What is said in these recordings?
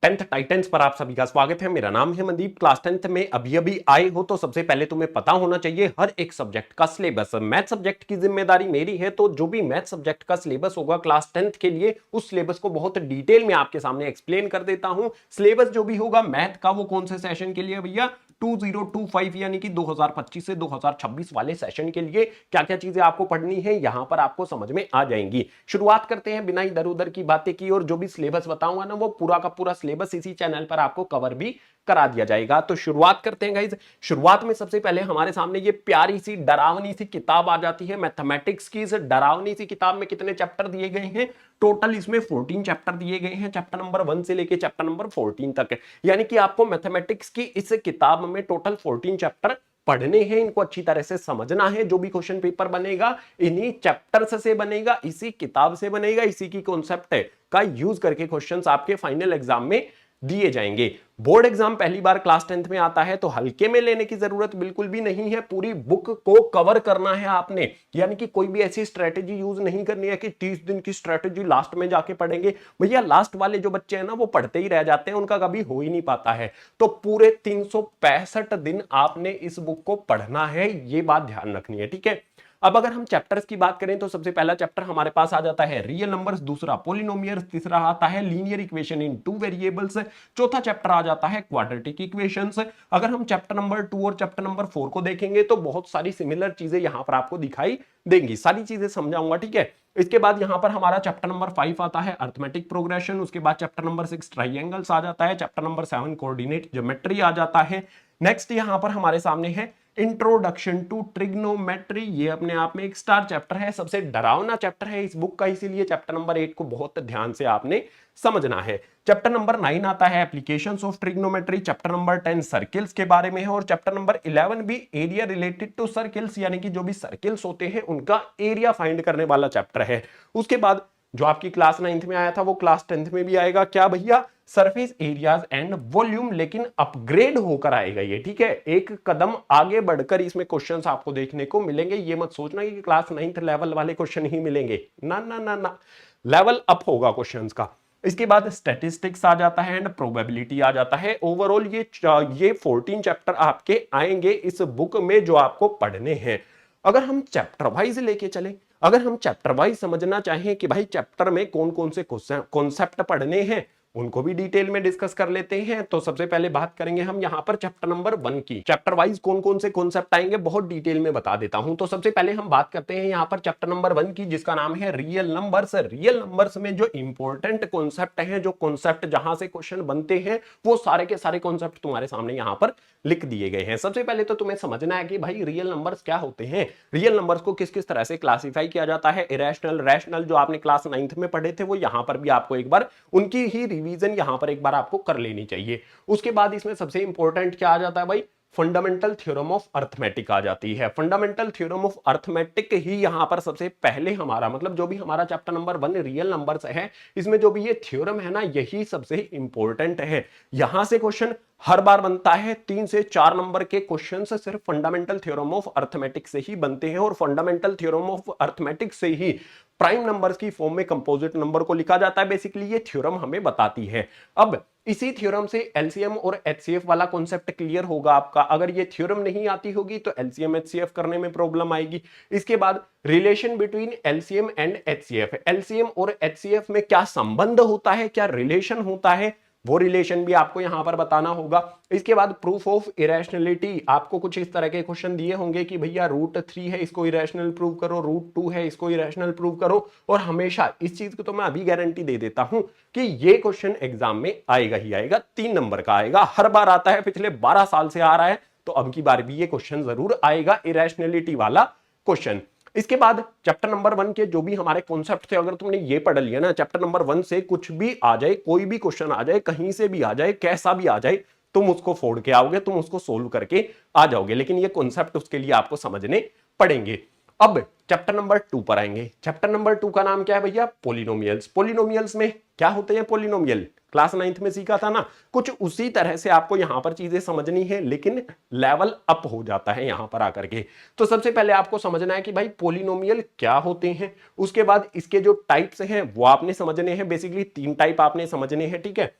Tenth Titans पर आप सभी का स्वागत है। मेरा नाम है मनदीप। क्लास 10th में अभी अभी आए हो तो सबसे पहले तुम्हें पता होना चाहिए हर एक सब्जेक्ट का सिलेबस। मैथ सब्जेक्ट की जिम्मेदारी मेरी है, तो जो भी मैथ सब्जेक्ट का सिलेबस होगा क्लास 10th के लिए, उस सिलेबस को बहुत डिटेल में आपके सामने एक्सप्लेन कर देता हूं। सिलेबस जो भी होगा मैथ का वो कौन से सेशन के लिए भैया, 2025 यानी कि 2025 से 2026 वाले सेशन के लिए क्या क्या चीजें आपको पढ़नी है यहां पर आपको समझ में आ जाएंगी। शुरुआत करते हैं बिना इधर उधर की बातें की, और जो भी सिलेबस बताऊंगा ना वो पूरा का पूरा सिलेबस इसी चैनल पर आपको कवर भी करा दिया जाएगा। तो शुरुआत करते हैं गाइस। शुरुआत में सबसे पहले हमारे सामने ये प्यारी सी डरावनी सी किताब आ जाती है मैथमेटिक्स की। इस डरावनी सी किताब में कितने चैप्टर दिए गए हैं? टोटल इसमें 14 चैप्टर दिए गए हैं, चैप्टर नंबर 1 से लेके चैप्टर नंबर 14 तक। यानी कि आपको मैथमेटिक्स की इस किताब में टोटल 14 चैप्टर पढ़ने हैं, इनको अच्छी तरह से समझना है। जो भी क्वेश्चन पेपर बनेगा इन्हीं चैप्टर्स से बनेगा, इसी किताब से बनेगा, इसी की कॉन्सेप्ट का यूज करके क्वेश्चंस आपके फाइनल एग्जाम में दिए जाएंगे। बोर्ड एग्जाम पहली बार क्लास 10th में आता है तो हल्के में लेने की जरूरत बिल्कुल भी नहीं है। पूरी बुक को कवर करना है आपने, यानी कि कोई भी ऐसी स्ट्रेटेजी यूज नहीं करनी है कि 30 दिन की स्ट्रेटेजी लास्ट में जाके पढ़ेंगे। भैया लास्ट वाले जो बच्चे हैं ना वो पढ़ते ही रह जाते हैं, उनका कभी हो ही नहीं पाता है। तो पूरे 365 दिन आपने इस बुक को पढ़ना है, ये बात ध्यान रखनी है, ठीक है। अब अगर हम चैप्टर्स की बात करें तो सबसे पहला चैप्टर हमारे पास आ जाता है रियल नंबर्स, दूसरा पॉलिनोमियल्स, तीसरा आता है linear equation in two variables, चौथा चैप्टर आ जाता है क्वाड्रेटिक इक्वेशंस। अगर हम चैप्टर नंबर 2 और चैप्टर नंबर 4 को देखेंगे तो बहुत सारी सिमिलर चीजें यहां पर आपको दिखाई देंगी, सारी चीजें समझाऊंगा, ठीक है। इसके बाद यहां पर हमारा चैप्टर नंबर 5 आता है अर्थमेटिक प्रोग्रेशन, उसके बाद चैप्टर नंबर 6 ट्राइंगल्स आ जाता है, चैप्टर नंबर 7 कोऑर्डिनेट ज्योमेट्री आ जाता है। नेक्स्ट यहां पर हमारे सामने है इंट्रोडक्शन टू ट्रिग्नोमेट्री, ये अपने आप में एक स्टार चैप्टर है, सबसे डरावना चैप्टर है इस बुक का, इसीलिए चैप्टर नंबर 8 को बहुत ध्यान से आपने समझना है। चैप्टर नंबर 9 आता है applications of trigonometry, chapter number 10 circles के बारे में है, और चैप्टर नंबर 11 भी एरिया रिलेटेड टू सर्किल्स, यानी कि जो भी सर्किल्स होते हैं उनका एरिया फाइंड करने वाला चैप्टर है। उसके बाद जो आपकी क्लास 9th में आया था वो क्लास 10th में भी आएगा, क्या भैया, सरफेस एरियाज एंड वॉल्यूम, लेकिन अपग्रेड होकर आएगा ये, ठीक है। एक कदम आगे बढ़कर इसमें क्वेश्चंस आपको देखने को मिलेंगे। ये मत सोचना कि क्लास 9th लेवल वाले क्वेश्चन ही मिलेंगे, ना ना ना ना, लेवल अप होगा क्वेश्चंस का। इसके बाद स्टैटिस्टिक्स आ जाता है एंड प्रोबेबिलिटी आ जाता है। ओवरऑल ये 14 चैप्टर आपके आएंगे इस बुक में जो आपको पढ़ने हैं। अगर हम चैप्टर वाइज लेके चले, अगर हम चैप्टर वाइज समझना चाहें कि भाई चैप्टर में कौन कौन से कॉन्सेप्ट पढ़ने हैं, उनको भी डिटेल में डिस्कस कर लेते हैं। तो सबसे पहले बात करेंगे हम यहां पर चैप्टर नंबर 1 की। चैप्टर वाइज कौन कौन से कॉन्सेप्ट आएंगे बहुत डिटेल में बता देता हूं। तो सबसे पहले हम बात करते हैं यहां पर चैप्टर नंबर 1 की, जिसका नाम है रियल नंबर्स। रियल नंबर्स में जो इंपॉर्टेंट कॉन्सेप्ट है, जो कॉन्सेप्ट जहां से क्वेश्चन बनते हैं, वो सारे के सारे कॉन्सेप्ट तुम्हारे सामने यहां पर लिख दिए गए हैं। सबसे पहले तो तुम्हें समझना है कि भाई रियल नंबर्स क्या होते हैं, रियल नंबर्स को किस किस तरह से क्लासिफाई किया जाता है। इरेशनल, रैशनल जो आपने क्लास 9th में पढ़े थे वो यहां पर भी आपको एक बार उनकी ही रिवीजन यहां पर एक बार आपको कर लेनी चाहिए। उसके बाद इसमें सबसे इंपॉर्टेंट क्या आ जाता है भाई, फंडामेंटल थ्योरम ऑफ अर्थमेटिक आ जाती है। फंडामेंटल थ्योरम ऑफ अर्थमेटिक ही यहां पर सबसे पहले हमारा, मतलब जो भी हमारा चैप्टर नंबर 1 रियल नंबर्स है, इसमें जो भी ये थ्योरम है ना, यही सबसे इंपॉर्टेंट है। यहां से क्वेश्चन हर बार बनता है। 3 से 4 नंबर के क्वेश्चन सिर्फ फंडामेंटल थ्योरम ऑफ अर्थमेटिक से ही बनते हैं, और फंडामेंटल थ्योरम ऑफ अर्थमेटिक से ही प्राइम नंबर्स की फॉर्म में कंपोजिट नंबर को लिखा जाता है। बेसिकली ये थ्योरम हमें बताती है। अब इसी थ्योरम से एलसीएम और एचसीएफ वाला कॉन्सेप्ट क्लियर होगा आपका। अगर ये थ्योरम नहीं आती होगी तो एलसीएम एचसीएफ करने में प्रॉब्लम आएगी। इसके बाद relation between LCM and HCF, LCM और एचसीएफ में क्या संबंध होता है, क्या रिलेशन होता है, वो रिलेशन भी आपको यहां पर बताना होगा। इसके बाद प्रूफ ऑफ इरेशनलिटी, आपको कुछ इस तरह के क्वेश्चन दिए होंगे कि भैया √3 है इसको इरेशनल प्रूव करो, √2 है इसको इरेशनल प्रूव करो। और हमेशा इस चीज को तो मैं अभी गारंटी दे देता हूं कि ये क्वेश्चन एग्जाम में आएगा ही आएगा, 3 नंबर का आएगा, हर बार आता है, पिछले 12 साल से आ रहा है, तो अब की बार भी ये क्वेश्चन जरूर आएगा, इरेशनलिटी वाला क्वेश्चन। इसके बाद चैप्टर नंबर 1 के जो भी हमारे कॉन्सेप्ट थे, अगर तुमने ये पढ़ लिया ना, चैप्टर नंबर 1 से कुछ भी आ जाए, कोई भी क्वेश्चन आ जाए, कहीं से भी आ जाए, कैसा भी आ जाए, तुम उसको फोड़ के आओगे, तुम उसको सोल्व करके आ जाओगे। लेकिन ये कॉन्सेप्ट उसके लिए आपको समझने पड़ेंगे। अब चैप्टर नंबर 2 पर आएंगे। चैप्टर नंबर 2 का नाम क्या है भैया, पॉलिनोमियल्स। पॉलिनोमियल्स में क्या होते हैं पॉलिनोमियल, क्लास 9th में सीखा था ना, कुछ उसी तरह से आपको यहां पर चीजें समझनी है, लेकिन लेवल अप हो जाता है यहां पर आकर के। तो सबसे पहले आपको समझना है कि भाई पॉलिनोमियल क्या होते हैं। उसके बाद इसके जो टाइप्स हैं वो आपने समझने हैं। बेसिकली 3 टाइप आपने समझने हैं, ठीक है।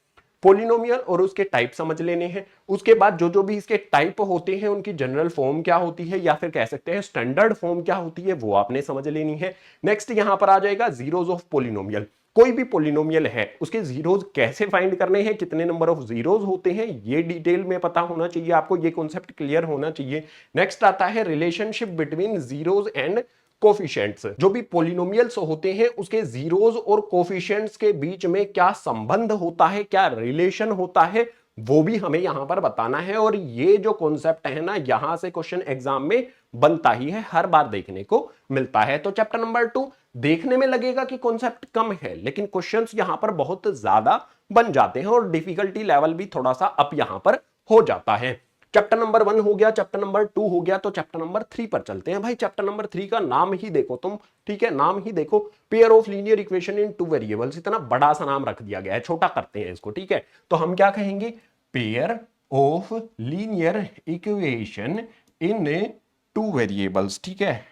पॉलिनोमियल और उसके टाइप समझ लेने हैं। उसके बाद जो जो भी इसके टाइप होते हैं उनकी जनरल फॉर्म क्या होती है या फिर कह सकते हैं स्टैंडर्ड फॉर्म क्या होती है वो आपने समझ लेनी है। नेक्स्ट यहां पर आ जाएगा जीरोज ऑफ पॉलिनोमियल। कोई भी पॉलिनोमियल है उसके जीरोज कैसे फाइंड करने हैं, कितने नंबर ऑफ जीरोज होते हैं, ये डिटेल में पता होना चाहिए आपको, ये कॉन्सेप्ट क्लियर होना चाहिए। नेक्स्ट आता है relationship between zeros and coefficients. जो भी पॉलिनोमियल्स होते हैं उसके जीरोज और कोफिशिएंट्स के बीच में क्या संबंध होता है, क्या रिलेशन होता है, वो भी हमें यहां पर बताना है। और ये जो कॉन्सेप्ट है ना, यहां से क्वेश्चन एग्जाम में बनता ही है, हर बार देखने को मिलता है। तो चैप्टर नंबर 2 देखने में लगेगा कि कॉन्सेप्ट कम है, लेकिन क्वेश्चंस यहां पर बहुत ज्यादा बन जाते हैं और डिफिकल्टी लेवल भी थोड़ा सा अप यहां पर हो जाता है। चैप्टर नंबर 1 हो गया, चैप्टर नंबर 2 हो गया, तो चैप्टर नंबर 3 पर चलते हैं भाई। चैप्टर नंबर 3 का नाम ही देखो तुम, ठीक है, नाम ही देखो, pair of linear equation in two variables. इतना बड़ा सा नाम रख दिया गया है, छोटा करते हैं इसको, ठीक है। तो हम क्या कहेंगे, pair of linear equation in two variables, ठीक है,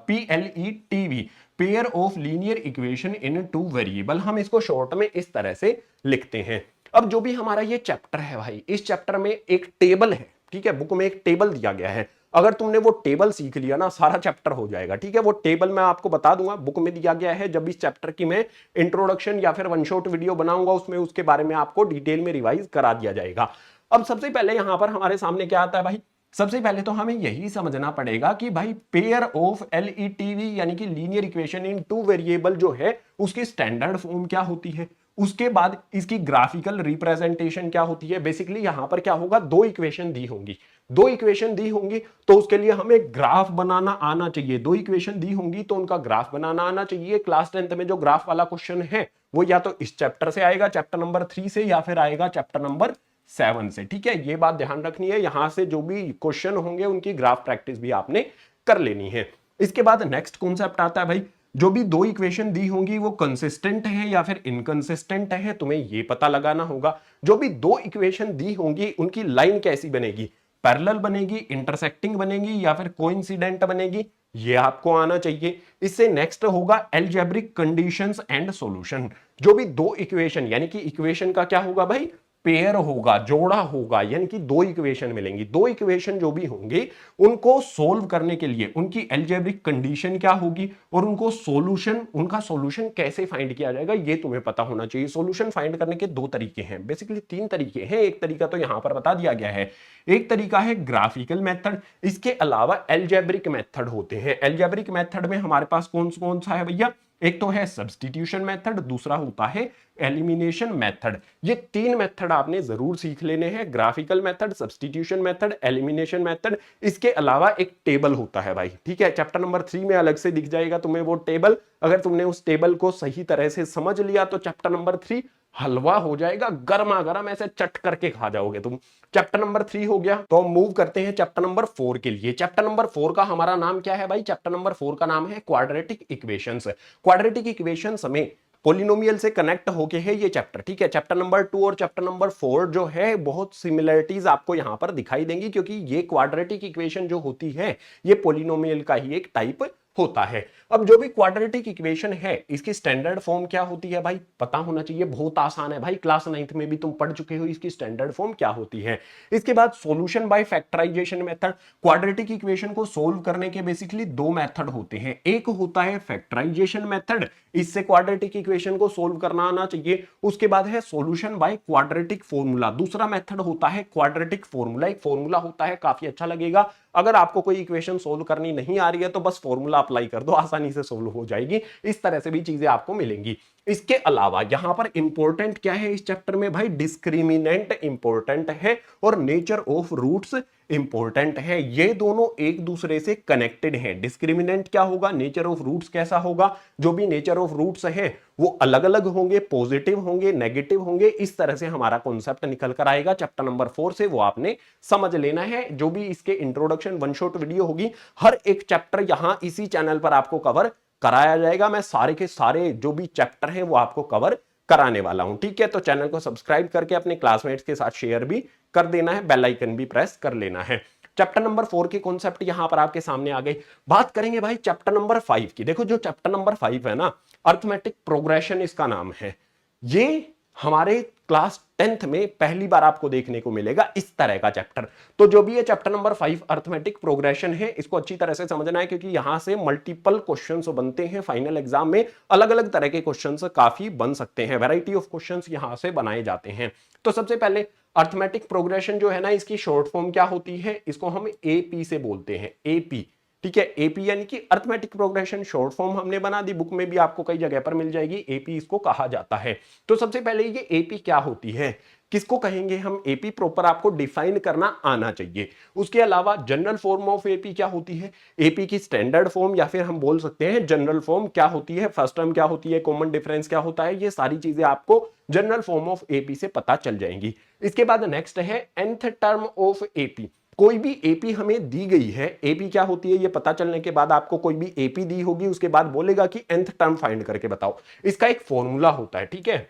PELTV, pair of linear equation in two variable. हम इसको शॉर्ट में इस तरह से लिखते हैं। अब जो भी हमारा ये चैप्टर है भाई, इस चैप्टर में एक टेबल है, ठीक है, बुक में एक टेबल दिया गया है। अगर तुमने वो टेबल सीख लिया ना, सारा चैप्टर हो जाएगा, ठीक है। वो टेबल मैं आपको बता दूंगा, बुक में दिया गया है। जब इस चैप्टर की मैं इंट्रोडक्शन या फिर वन शॉट वीडियो बनाऊंगा उसमें उसके बारे में आपको डिटेल में रिवाइज करा दिया जाएगा। अब सबसे पहले यहां पर हमारे सामने क्या आता है भाई, सबसे पहले तो हमें यही समझना पड़ेगा कि भाई पेयर ऑफ LETV यानी कि linear equation in two variable जो है उसकी स्टैंडर्ड फॉर्म क्या होती है, उसके बाद इसकी ग्राफिकल रिप्रेजेंटेशन क्या होती है। बेसिकली यहां पर क्या होगा, दो इक्वेशन दी होंगी, दो इक्वेशन दी होंगी तो उसके लिए हमें ग्राफ बनाना आना चाहिए। दो इक्वेशन दी होंगी तो उनका ग्राफ बनाना आना चाहिए। क्लास 10th में जो ग्राफ वाला क्वेश्चन है वो या तो इस चैप्टर से आएगा, चैप्टर नंबर 3 से, या फिर आएगा चैप्टर नंबर 7 से, ठीक है। ये बात ध्यान रखनी है, यहां से जो भी क्वेश्चन होंगे उनकी ग्राफ प्रैक्टिस भी आपने कर लेनी है। इसके बाद नेक्स्ट कॉन्सेप्ट आता है भाई, जो भी दो इक्वेशन दी होंगी वो कंसिस्टेंट है या फिर इनकंसिस्टेंट है, तुम्हें ये पता लगाना होगा। जो भी दो इक्वेशन दी होंगी उनकी लाइन कैसी बनेगी, पैरेलल बनेगी, इंटरसेक्टिंग बनेगी या फिर कोइंसिडेंट बनेगी, ये आपको आना चाहिए। इससे नेक्स्ट होगा अलजेब्रिक कंडीशंस एंड सॉल्यूशन। जो भी दो इक्वेशन यानी कि इक्वेशन का क्या होगा भाई, पेयर होगा, जोड़ा होगा, यानी कि दो इक्वेशन मिलेंगी। दो इक्वेशन जो भी होंगे उनको सोल्व करने के लिए उनकी अलजेब्रिक कंडीशन क्या होगी और उनको सॉल्यूशन, उनका सॉल्यूशन कैसे फाइंड किया जाएगा, ये तुम्हें पता होना चाहिए। सॉल्यूशन फाइंड करने के दो तरीके हैं, बेसिकली तीन तरीके हैं। एक तरीका तो यहां पर बता दिया गया है, एक तरीका है ग्राफिकल मेथड, इसके अलावा अलजेब्रिक मेथड होते हैं। अलजेब्रिक मेथड में हमारे पास कौन कौन सा है भैया, एक तो है सब्स्टिट्यूशन मेथड, दूसरा होता है एलिमिनेशन मेथड। ये तीन मेथड आपने जरूर सीख लेने हैं, graphical method, substitution method, elimination method. इसके अलावा एक टेबल होता है भाई, ठीक है, चैप्टर नंबर 3 में अलग से दिख जाएगा तुम्हें वो टेबल। अगर तुमने उस टेबल को सही तरह से समझ लिया तो चैप्टर नंबर 3 हलवा हो जाएगा, गर्मा गर्म ऐसे चट करके खा जाओगे तुम। चैप्टर नंबर 3 हो गया, तो मूव करते हैं चैप्टर नंबर 4 के लिए। चैप्टर नंबर 4 का हमारा नाम क्या है भाई, चैप्टर नंबर 4 का नाम है क्वाड्रेटिक इक्वेशंस। क्वाड्रेटिक इक्वेशंस में पॉलिनोमियल से कनेक्ट होके है ये चैप्टर, ठीक है। चैप्टर नंबर 2 और चैप्टर नंबर 4 जो है बहुत सिमिलरिटीज आपको यहां पर दिखाई देंगी, क्योंकि ये क्वाड्रेटिक इक्वेशन जो होती है ये पॉलिनोमियल का ही एक टाइप होता है। अब जो भी क्वाड्रेटिक इक्वेशन है इसकी स्टैंडर्ड फॉर्म क्या होती है भाई, पता होना चाहिए, बहुत आसान है भाई, क्लास 9th में भी तुम पढ़ चुके हो इसकी स्टैंडर्ड फॉर्म क्या होती है। इसके बाद solution by factorization method. Quadratic equation को सोल्व करने के बेसिकली दो मेथड होते हैं, एक होता है फैक्टराइजेशन मेथड, इससे क्वाड्रेटिक इक्वेशन को सोल्व करना आना चाहिए। उसके बाद है सॉल्यूशन बाय क्वाड्रेटिक फॉर्मूला, दूसरा मेथड होता है क्वाड्रेटिक फॉर्मूला। एक फॉर्मूला होता है, काफी अच्छा लगेगा। अगर आपको कोई इक्वेशन सोल्व करनी नहीं आ रही है तो बस फॉर्मूला अप्लाई कर दो, आसानी से सोल्व हो जाएगी। इस तरह से भी चीजें आपको मिलेंगी। इसके अलावा यहां पर इंपॉर्टेंट क्या है इस चैप्टर में भाई, डिस्क्रिमिनेंट इंपॉर्टेंट है और नेचर ऑफ रूट्स इंपॉर्टेंट है। ये दोनों एक दूसरे से कनेक्टेड हैं। डिस्क्रिमिनेंट क्या होगा, नेचर ऑफ रूट्स कैसा होगा, जो भी नेचर ऑफ रूट्स हैं वो अलग अलग होंगे, पॉजिटिव होंगे, नेगेटिव होंगे, इस तरह से हमारा कॉन्सेप्ट निकल कर आएगा चैप्टर नंबर 4 से, वो आपने समझ लेना है। जो भी इसके इंट्रोडक्शन वन शॉट वीडियो होगी, हर एक चैप्टर यहां इसी चैनल पर आपको कवर कराया जाएगा। मैं सारे के सारे जो भी चैप्टर हैं वो आपको कवर कराने वाला हूं, ठीक है। तो चैनल को सब्सक्राइब करके अपने क्लासमेट्स के साथ शेयर भी कर देना है, बेल आइकन भी प्रेस कर लेना है। चैप्टर नंबर 4 के कॉन्सेप्ट यहां पर आपके सामने आ गए। बात करेंगे भाई चैप्टर नंबर 5 की। देखो जो चैप्टर नंबर 5 है ना, अर्थमेटिक प्रोग्रेशन इसका नाम है, ये हमारे क्लास 10th में पहली बार आपको देखने को मिलेगा इस तरह का चैप्टर। तो जो भी ये चैप्टर नंबर 5 अर्थमेटिक प्रोग्रेशन है, इसको अच्छी तरह से समझना है, क्योंकि यहां से मल्टीपल क्वेश्चंस बनते हैं फाइनल एग्जाम में। अलग अलग तरह के क्वेश्चंस काफी बन सकते हैं, वैरायटी ऑफ क्वेश्चंस यहां से बनाए जाते हैं। तो सबसे पहले अर्थमेटिक प्रोग्रेशन जो है ना, इसकी शॉर्ट फॉर्म क्या होती है, इसको हम एपी से बोलते हैं, एपी। ठीक है, एपी यानी कि अर्थमेटिक प्रोग्रेशन, शॉर्ट फॉर्म हमने बना दी, बुक में भी आपको कई जगह पर मिल जाएगी, एपी इसको कहा जाता है। तो सबसे पहले ये एपी क्या होती है, किसको कहेंगे हम एपी, प्रॉपर आपको डिफाइन करना आना चाहिए। उसके अलावा जनरल फॉर्म ऑफ एपी क्या होती है, एपी की स्टैंडर्ड फॉर्म या फिर हम बोल सकते हैं जनरल फॉर्म क्या होती है, फर्स्ट टर्म क्या होती है, कॉमन डिफरेंस क्या होता है, ये सारी चीजें आपको जनरल फॉर्म ऑफ एपी से पता चल जाएंगी। इसके बाद नेक्स्ट है nth टर्म ऑफ एपी। कोई भी एपी हमें दी गई है, एपी क्या होती है ये पता चलने के बाद आपको कोई भी एपी दी होगी, उसके बाद बोलेगा कि nth टर्म फाइंड करके बताओ। इसका एक फॉर्मूला होता है, ठीक है,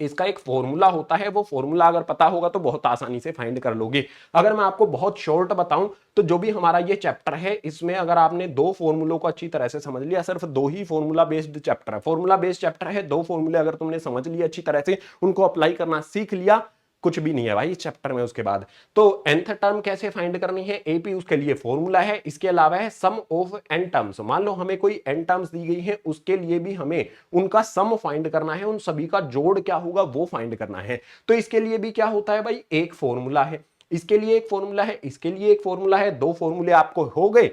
इसका एक फॉर्मूला होता है, वो फॉर्मूला अगर पता होगा तो बहुत आसानी से फाइंड कर लोगे। अगर मैं आपको बहुत शॉर्ट बताऊं तो जो भी हमारा ये चैप्टर है, इसमें अगर आपने दो फॉर्मूलों को अच्छी तरह से समझ लिया, सिर्फ दो ही फॉर्मूला बेस्ड चैप्टर है, फॉर्मूला बेस्ड चैप्टर है, दो फॉर्मूले अगर तुमने समझ लिया अच्छी तरह से, उनको अप्लाई करना सीख लिया, कुछ भी नहीं है भाई इस चैप्टर में। उसके बाद तो nth टर्म कैसे फाइंड करनी है, एपी, उसके लिए फॉर्मूला है। इसके अलावा है सम ऑफ n टर्म्स, मान लो हमें कोई n टर्म्स दी गई है, उसके लिए भी हमें उनका सम फाइंड करना है, उन सभी का जोड़ क्या होगा वो फाइंड करना है। तो इसके लिए भी क्या होता है भाई, एक फॉर्मूला है, इसके लिए एक फॉर्मूला है, इसके लिए एक फॉर्मूला है, दो फॉर्मूले आपको हो गए,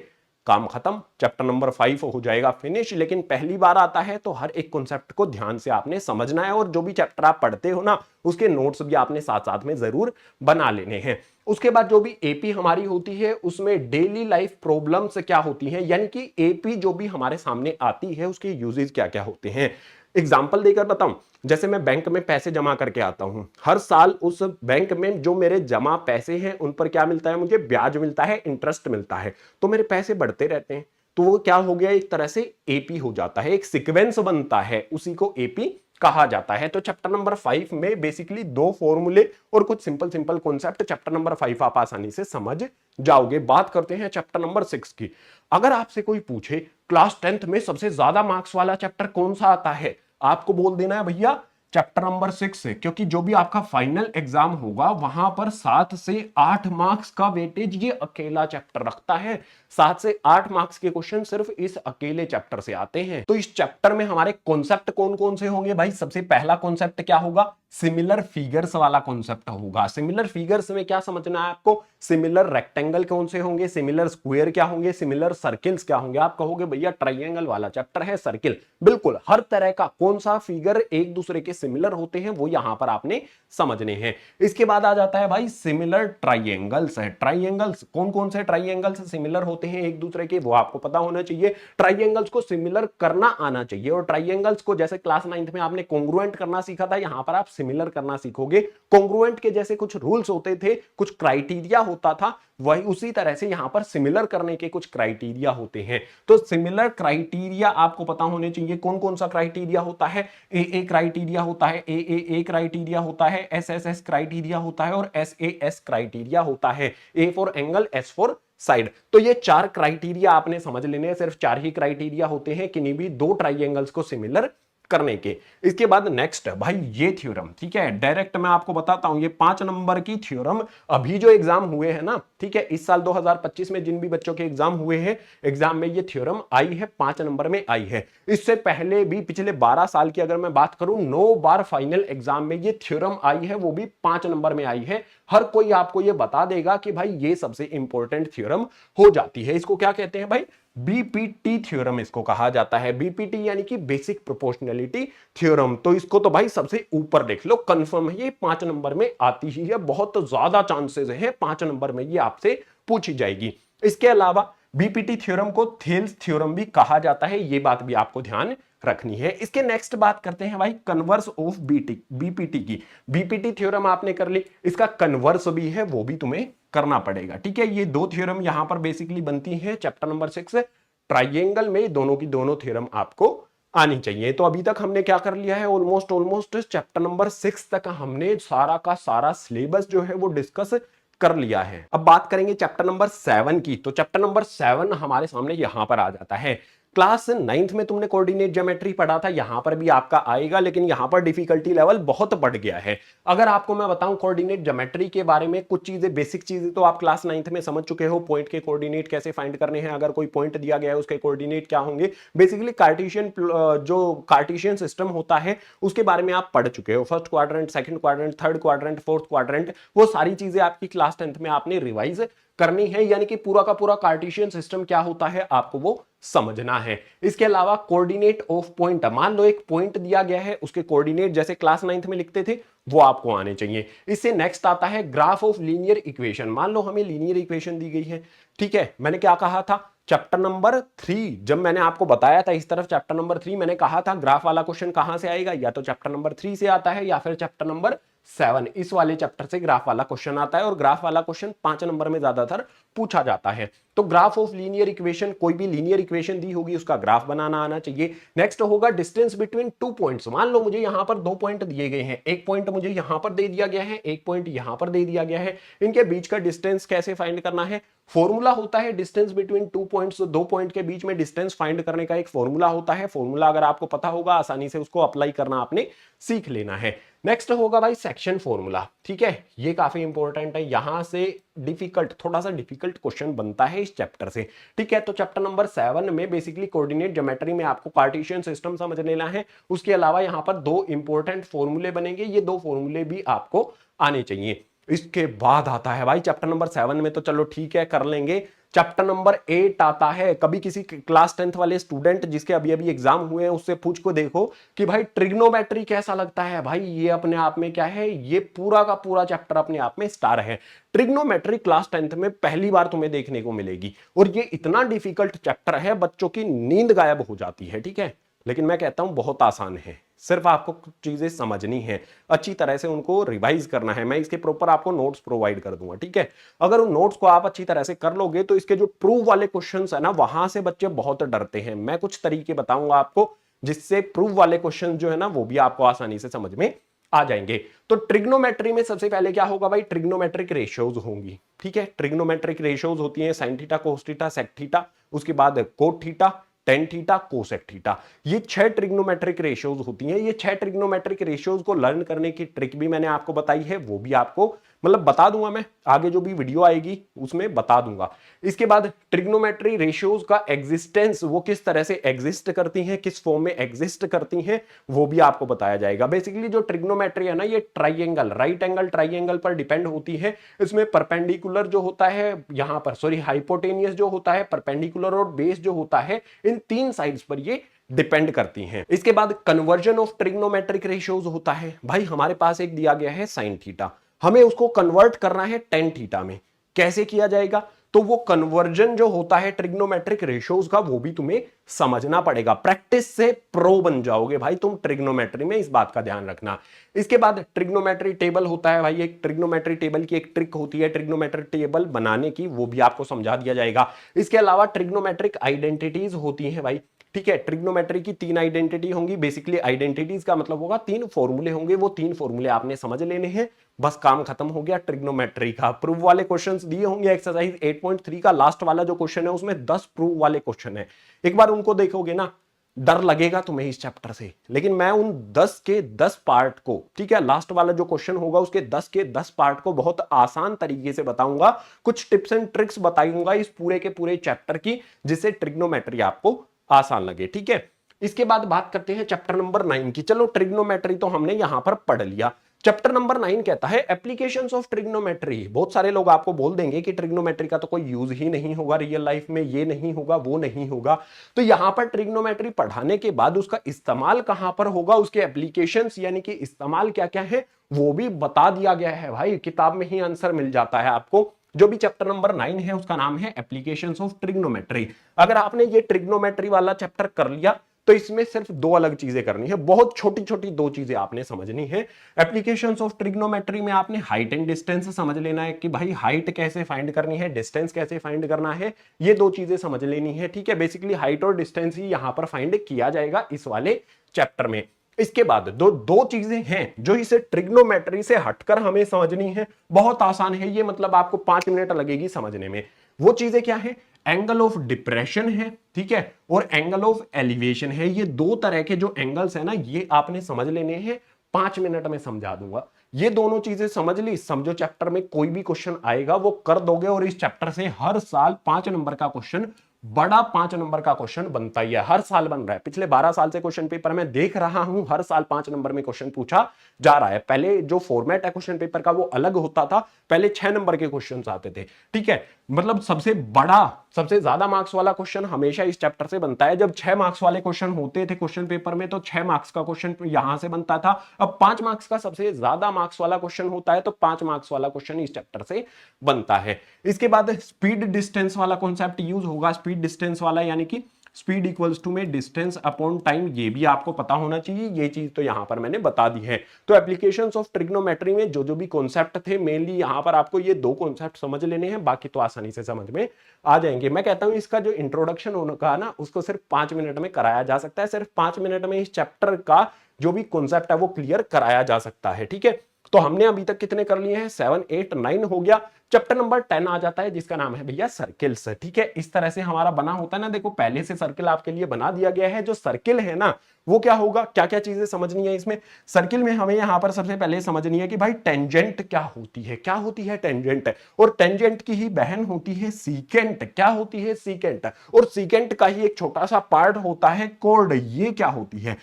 काम खत्म, चैप्टर नंबर 5 हो जाएगा फिनिश। लेकिन पहली बार आता है तो हर एक कॉन्सेप्ट को ध्यान से आपने समझना है, और जो भी चैप्टर आप पढ़ते हो ना, उसके नोट्स भी आपने साथ साथ में जरूर बना लेने हैं। उसके बाद जो भी एपी हमारी होती है, उसमें डेली लाइफ प्रॉब्लम्स क्या होती हैं, यानी कि एपी जो भी हमारे सामने आती है उसके यूजेस क्या क्या होते हैं। एग्जाम्पल देकर बताऊं, जैसे मैं बैंक में पैसे जमा करके आता हूं, हर साल उस बैंक में जो मेरे जमा पैसे हैं उन पर क्या मिलता है, मुझे ब्याज मिलता है, इंटरेस्ट मिलता है, तो मेरे पैसे बढ़ते रहते हैं। तो वो क्या हो गया, एक तरह से एपी हो जाता है, एक सीक्वेंस बनता है, उसी को एपी कहा जाता है। तो चैप्टर नंबर 5 में बेसिकली दो फॉर्मूले और कुछ simple simple concept, chapter number 5 आप आसानी से समझ जाओगे। बात करते हैं चैप्टर नंबर 6 की। अगर आपसे कोई पूछे क्लास 10th में सबसे ज्यादा मार्क्स वाला चैप्टर कौन सा आता है, आपको बोल देना है भैया चैप्टर नंबर 6 है, क्योंकि जो भी आपका फाइनल एग्जाम होगा वहां पर 7 से 8 मार्क्स का वेटेज ये अकेला चैप्टर रखता है। 7 से 8 मार्क्स के क्वेश्चन सिर्फ इस अकेले चैप्टर से आते हैं। तो इस चैप्टर में हमारे कॉन्सेप्ट कौन कौन से होंगे भाई, सबसे पहला कॉन्सेप्ट क्या होगा, सिमिलर फिगर्स वाला कॉन्सेप्ट होगा। सिमिलर फिगर्स में क्या समझना है आपको, सिमिलर रेक्टेंगल कौन से होंगे, सिमिलर स्क्वायर क्या होंगे, सिमिलर सर्किल्स क्या होंगे। आप कहोगे भैया ट्राइंगल वाला चैप्टर है, सर्किल, बिल्कुल हर तरह का कौन सा फिगर एक दूसरे के सिमिलर होते हैं वो यहां पर आपने समझने हैं। इसके बाद आ जाता है भाई सिमिलर ट्राइंगल्स है। ट्राइंगल्स कौन कौन से ट्राइंगल्स सिमिलर होते हैं एक दूसरे के, वो आपको पता होना चाहिए। ट्राइंगल्स को सिमिलर करना आना चाहिए, और ट्राइंगल्स को जैसे क्लास 9th में आपने कॉन्ग्रुएंट करना सीखा था, यहां पर आप सिमिलर करना सीखोगे। कॉन्ग्रुएंट के जैसे कुछ रूल्स होते थे, कुछ क्राइटेरिया होता था, वही उसी तरह से यहां पर सिमिलर करने के कुछ क्राइटेरिया होते हैं। तो सिमिलर क्राइटेरिया आपको पता होने चाहिए। कौन कौन सा क्राइटेरिया होता है, ए क्राइटेरिया होता है, ए क्राइटेरिया होता है, एस क्राइटेरिया होता है, और एस क्राइटेरिया होता है। A for angle, S for side. तो ये 4 क्राइटेरिया आपने समझ लेने हैं, सिर्फ 4 ही क्राइटेरिया होते हैं किन्हीं भी दो ट्राइंगल्स को सिमिलर करने के। इसके बाद नेक्स्ट भाई ये थ्योरम, ठीक है, डायरेक्ट मैं आपको बताता हूं, ये 5 नंबर की थ्योरम अभी जो एग्जाम हुए हैं ना, ठीक है, इस साल 2025 में जिन भी बच्चों के एग्जाम हुए हैं, एग्जाम में ये थ्योरम आई है, 5 नंबर में आई है। इससे पहले भी पिछले 12 साल की अगर मैं बात करूं, 9 बार फाइनल एग्जाम में ये थ्योरम आई है, वो भी 5 नंबर में आई है। हर कोई आपको ये बता देगा कि भाई ये सबसे इंपॉर्टेंट थ्योरम हो जाती है। इसको क्या कहते हैं भाई, बीपीटी थ्योरम इसको कहा जाता है। बीपीटी यानी कि बेसिक प्रोपोर्शनैलिटी थ्योरम। तो इसको तो भाई सबसे ऊपर देख लो, कंफर्म है ये 5 नंबर में आती ही है, बहुत ज्यादा चांसेस हैं 5 नंबर में ये आपसे पूछी जाएगी। इसके अलावा बीपीटी थ्योरम को थेल्स थ्योरम भी कहा जाता है, ये बात भी आपको ध्यान रखनी है। इसके नेक्स्ट बात करते हैं भाई कन्वर्स ऑफ बीपीटी की। बीपीटी थ्योरम आपने कर ली, इसका कन्वर्स भी है, वो भी तुम्हें करना पड़ेगा, ठीक है। ये दो थ्योरम यहां पर बेसिकली बनती हैं चैप्टर नंबर 6 ट्राइंगल में, दोनों की दोनों थ्योरम आपको आनी चाहिए। तो अभी तक हमने क्या कर लिया है, ऑलमोस्ट चैप्टर नंबर 6 तक हमने सारा का सारा सिलेबस जो है वो डिस्कस कर लिया है। अब बात करेंगे चैप्टर नंबर 7 की। तो चैप्टर नंबर 7 हमारे सामने यहां पर आ जाता है। क्लास 9th में तुमने कोऑर्डिनेट ज्योमेट्री पढ़ा था, यहां पर भी आपका आएगा, लेकिन यहां पर डिफिकल्टी लेवल बहुत बढ़ गया है। अगर आपको मैं बताऊं कोऑर्डिनेट ज्योमेट्री के बारे में कुछ चीजें, बेसिक चीजें तो आप क्लास 9th में समझ चुके हो। पॉइंट के कोऑर्डिनेट कैसे फाइंड करने हैं, अगर कोई पॉइंट दिया गया है उसके कोऑर्डिनेट क्या होंगे, बेसिकली कार्टेशियन जो कार्टेशियन सिस्टम होता है उसके बारे में आप पढ़ चुके हो। First quadrant, second quadrant, third quadrant, fourth quadrant, वो सारी चीजें आपकी क्लास 10th में आपने रिवाइज करनी है, यानी कि पूरा का पूरा कार्टेशियन सिस्टम क्या होता है आपको वो समझना है। इसके अलावा कोऑर्डिनेट ऑफ पॉइंट, मान लो एक पॉइंट दिया गया है, उसके कोऑर्डिनेट जैसे क्लास 9th में लिखते थे वो आपको आने चाहिए। इससे नेक्स्ट आता है ग्राफ ऑफ लीनियर इक्वेशन। मान लो हमें लीनियर इक्वेशन दी गई है, ठीक है, मैंने क्या कहा था चैप्टर नंबर 3, जब मैंने आपको बताया था इस तरफ चैप्टर नंबर 3, मैंने कहा था ग्राफ वाला क्वेश्चन कहां से आएगा, या तो चैप्टर नंबर 3 से आता है या फिर चैप्टर नंबर 7, इस वाले चैप्टर से ग्राफ वाला क्वेश्चन आता है। और ग्राफ वाला क्वेश्चन 5 नंबर में ज्यादातर पूछा जाता है। तो ग्राफ ऑफ लीनियर इक्वेशन, कोई भी लीनियर इक्वेशन दी होगी उसका ग्राफ बनाना आना चाहिए। नेक्स्ट होगा डिस्टेंस बिटवीन टू पॉइंट्स। मान लो मुझे यहां पर 2 पॉइंट दिए गए हैं, एक पॉइंट मुझे यहां पर दे दिया गया है, एक पॉइंट यहां पर दे दिया गया है, इनके बीच का डिस्टेंस कैसे फाइंड करना है। फॉर्मूला होता है distance between two points, 2 point के बीच में डिस्टेंस फाइंड करने का एक फॉर्मूला होता है। फॉर्मूला अगर आपको पता होगा आसानी से उसको अप्लाई करना आपने सीख लेना है। नेक्स्ट होगा भाई सेक्शन फॉर्मूला, ठीक है, ये काफी इंपॉर्टेंट है, यहां से डिफिकल्ट, थोड़ा सा डिफिकल्ट क्वेश्चन बनता है इस चैप्टर से, ठीक है। तो चैप्टर नंबर 7 में बेसिकली कोऑर्डिनेट ज्योमेट्री में आपको कार्टेशियन सिस्टम समझ लेना है। उसके अलावा यहां पर 2 इंपॉर्टेंट फॉर्मूले बनेंगे, ये 2 फॉर्मूले भी आपको आने चाहिए। इसके बाद आता है भाई चैप्टर नंबर 7 में, तो चलो ठीक है कर लेंगे, चैप्टर नंबर 8 आता है। कभी किसी क्लास 10th वाले स्टूडेंट जिसके अभी अभी एग्जाम हुए हैं उससे पूछ को देखो कि भाई ट्रिग्नोमेट्री कैसा लगता है। भाई ये अपने आप में क्या है, ये पूरा का पूरा चैप्टर अपने आप में स्टार है। ट्रिग्नोमेट्री क्लास 10th में पहली बार तुम्हें देखने को मिलेगी, और ये इतना डिफिकल्ट चैप्टर है बच्चों की नींद गायब हो जाती है, ठीक है। लेकिन मैं कहता हूं बहुत आसान है, सिर्फ आपको कुछ चीजें समझनी है, अच्छी तरह से उनको रिवाइज करना है। मैं इसके प्रॉपर आपको नोट्स प्रोवाइड कर दूंगा, ठीक है। अगर उन नोट्स को आप अच्छी तरह से कर लोगे तो इसके जो प्रूव वाले क्वेश्चंस है ना, वहां से बच्चे बहुत डरते हैं। मैं कुछ तरीके बताऊंगा आपको जिससे प्रूव वाले क्वेश्चन जो है ना वो भी आपको आसानी से समझ में आ जाएंगे। तो ट्रिग्नोमेट्री में सबसे पहले क्या होगा भाई, ट्रिग्नोमेट्रिक रेशियोज होंगी, ठीक है। ट्रिग्नोमेट्रिक रेशियोज होती है sine theta, cos theta, sec theta, उसके बाद cot theta, tan theta, cosec theta, ये 6 ट्रिग्नोमेट्रिक रेशियोज होती हैं। ये 6 ट्रिग्नोमेट्रिक रेशियोज को लर्न करने की ट्रिक भी मैंने आपको बताई है, वो भी आपको मतलब बता दूंगा, मैं आगे जो भी वीडियो आएगी उसमें बता दूंगा। इसके बाद ट्रिग्नोमेट्री रेशियोज का एग्जिस्टेंस, वो किस तरह से एग्जिस्ट करती हैं, किस फॉर्म में एग्जिस्ट करती हैं, वो भी आपको बताया जाएगा। बेसिकली जो ट्रिग्नोमेट्री है ना, ये ट्राइंगल, राइट एंगल ट्राइंगल पर डिपेंड होती है। इसमें परपेंडिकुलर जो होता है यहां पर, सॉरी हाइपोटेनियस जो होता है, परपेंडिकुलर और बेस जो होता है, इन 3 साइड्स पर ये डिपेंड करती हैं। इसके बाद कन्वर्जन ऑफ ट्रिग्नोमेट्रिक रेशियोज होता है। भाई हमारे पास एक दिया गया है साइन थीटा, हमें उसको कन्वर्ट करना है टेन थीटा में, कैसे किया जाएगा, तो वो कन्वर्जन जो होता है ट्रिग्नोमेट्रिक रेशियोज का, वो भी तुम्हें समझना पड़ेगा। प्रैक्टिस से प्रो बन जाओगे भाई तुम ट्रिग्नोमेट्री में, इस बात का ध्यान रखना। इसके बाद ट्रिग्नोमेट्री टेबल होता है भाई, एक ट्रिग्नोमेट्री टेबल की एक ट्रिक होती है ट्रिग्नोमेट्री टेबल बनाने की, वो भी आपको समझा दिया जाएगा। इसके अलावा ट्रिग्नोमेट्रिक आइडेंटिटीज होती है भाई, ठीक है। ट्रिग्नोमेट्री की 3 आइडेंटिटी होंगी। बेसिकली आइडेंटिटीज का मतलब होगा 3 फॉर्मूले होंगे, वो 3 फॉर्मूले आपने समझ लेने हैं, बस काम खत्म हो गया ट्रिग्नोमेट्री का। प्रूफ वाले क्वेश्चंस दिए होंगे एक्सरसाइज 8.3 का लास्ट वाला जो क्वेश्चन है उसमें 10 प्रूफ वाले क्वेश्चन है। एक बार उनको देखोगे ना, डर लगेगा तुम्हें इस चैप्टर से, लेकिन मैं उन 10 के 10 पार्ट को, ठीक है, लास्ट वाला जो क्वेश्चन होगा उसके 10 के 10 पार्ट को बहुत आसान तरीके से बताऊंगा। कुछ टिप्स एंड ट्रिक्स बताऊंगा इस पूरे के पूरे चैप्टर की, जिससे ट्रिग्नोमेट्री आपको आसान लगे, ठीक है। इसके बाद बात करते हैं चैप्टर नंबर 9 की। चलो ट्रिग्नोमेट्री तो हमने यहां पर पढ़ लिया। चैप्टर नंबर 9 कहता है एप्लीकेशंस ऑफ ट्रिग्नोमेट्री। बहुत सारे लोग आपको बोल देंगे कि ट्रिग्नोमेट्री का तो कोई यूज ही नहीं होगा रियल लाइफ में, ये नहीं होगा वो नहीं होगा। तो यहां पर ट्रिग्नोमेट्री पढ़ाने के बाद उसका इस्तेमाल कहां पर होगा, उसके एप्लीकेशंस यानी कि इस्तेमाल क्या क्या है वो भी बता दिया गया है भाई। किताब में ही आंसर मिल जाता है आपको। जो भी चैप्टर नंबर 9 है उसका नाम है एप्लीकेशंस ऑफ ट्रिग्नोमेट्री। अगर आपने ये ट्रिग्नोमेट्री वाला चैप्टर कर लिया तो इसमें सिर्फ 2 अलग चीजें करनी है, बहुत छोटी छोटी 2 चीजें आपने समझनी है। एप्लीकेशंस ऑफ ट्रिग्नोमेट्री में आपने हाइट एंड डिस्टेंस समझ लेना है कि भाई हाइट कैसे फाइंड करनी है, डिस्टेंस कैसे फाइंड करना है, ये 2 चीजें समझ लेनी है, ठीक है। बेसिकली हाइट और डिस्टेंस ही यहां पर फाइंड किया जाएगा इस वाले चैप्टर में। इसके बाद दो दो चीजें हैं जो इसे ट्रिग्नोमेट्री से हटकर हमें समझनी है, बहुत आसान है ये, मतलब आपको 5 मिनट लगेगी समझने में। वो चीजें क्या है, एंगल ऑफ डिप्रेशन है, ठीक है, और एंगल ऑफ एलिवेशन है। ये दो तरह के जो एंगल्स है ना, ये आपने समझ लेने हैं, 5 मिनट में समझा दूंगा। ये दोनों चीजें समझ ली, समझो चैप्टर में कोई भी क्वेश्चन आएगा वो कर दोगे, और इस चैप्टर से हर साल 5 नंबर का क्वेश्चन, बड़ा 5 नंबर का क्वेश्चन बनता ही है, हर साल बन रहा है। पिछले 12 साल से क्वेश्चन पेपर में देख रहा हूं, हर साल 5 नंबर में क्वेश्चन पूछा जा रहा है। पहले जो फॉर्मेट है क्वेश्चन पेपर का वो अलग होता था, पहले 6 नंबर के क्वेश्चन आते थे, ठीक है। मतलब सबसे बड़ा, सबसे ज्यादा मार्क्स वाला क्वेश्चन हमेशा इस चैप्टर से बनता है। जब 6 मार्क्स वाले क्वेश्चन होते थे क्वेश्चन पेपर में तो 6 मार्क्स का क्वेश्चन यहां से बनता था। अब 5 मार्क्स का सबसे ज्यादा मार्क्स वाला क्वेश्चन होता है तो 5 मार्क्स वाला क्वेश्चन इस चैप्टर से बनता है। इसके बाद स्पीड डिस्टेंस वाला कॉन्सेप्ट यूज होगा, स्पीड डिस्टेंस वाला, यानी कि स्पीड इक्वल्स टू में डिस्टेंस अपॉन टाइम, ये भी आपको पता होना चाहिए, ये चीज तो यहां पर मैंने बता दी है। तो एप्लीकेशंस ऑफ ट्रिग्नोमेट्री में जो जो भी कॉन्सेप्ट थे, मेनली यहां पर आपको ये 2 कॉन्सेप्ट समझ लेने हैं, बाकी तो आसानी से समझ में आ जाएंगे। मैं कहता हूं इसका जो इंट्रोडक्शन होगा ना, उसको सिर्फ 5 मिनट में कराया जा सकता है, सिर्फ 5 मिनट में इस चैप्टर का जो भी कॉन्सेप्ट है वो क्लियर कराया जा सकता है, ठीक है। तो हमने अभी तक कितने कर लिए हैं, 7, 8, 9 हो गया। चैप्टर नंबर 10 आ जाता है जिसका नाम है भैया सर्किल्स, ठीक है। इस तरह से हमारा बना होता है ना, देखो पहले से सर्किल आपके लिए बना दिया गया है। जो सर्किल है ना वो क्या होगा, क्या क्या चीजें समझनी है इसमें। सर्किल में हमें यहां पर सबसे पहले समझनी है कि भाई टेंजेंट क्या होती है, क्या होती है टेंजेंट, और टेंजेंट की ही बहन होती है सीकेंट। क्या होती है, सीकेंट, और सीकेंट का ही एक छोटा सा पार्ट होता है कोर्ड। ये क्या होती है,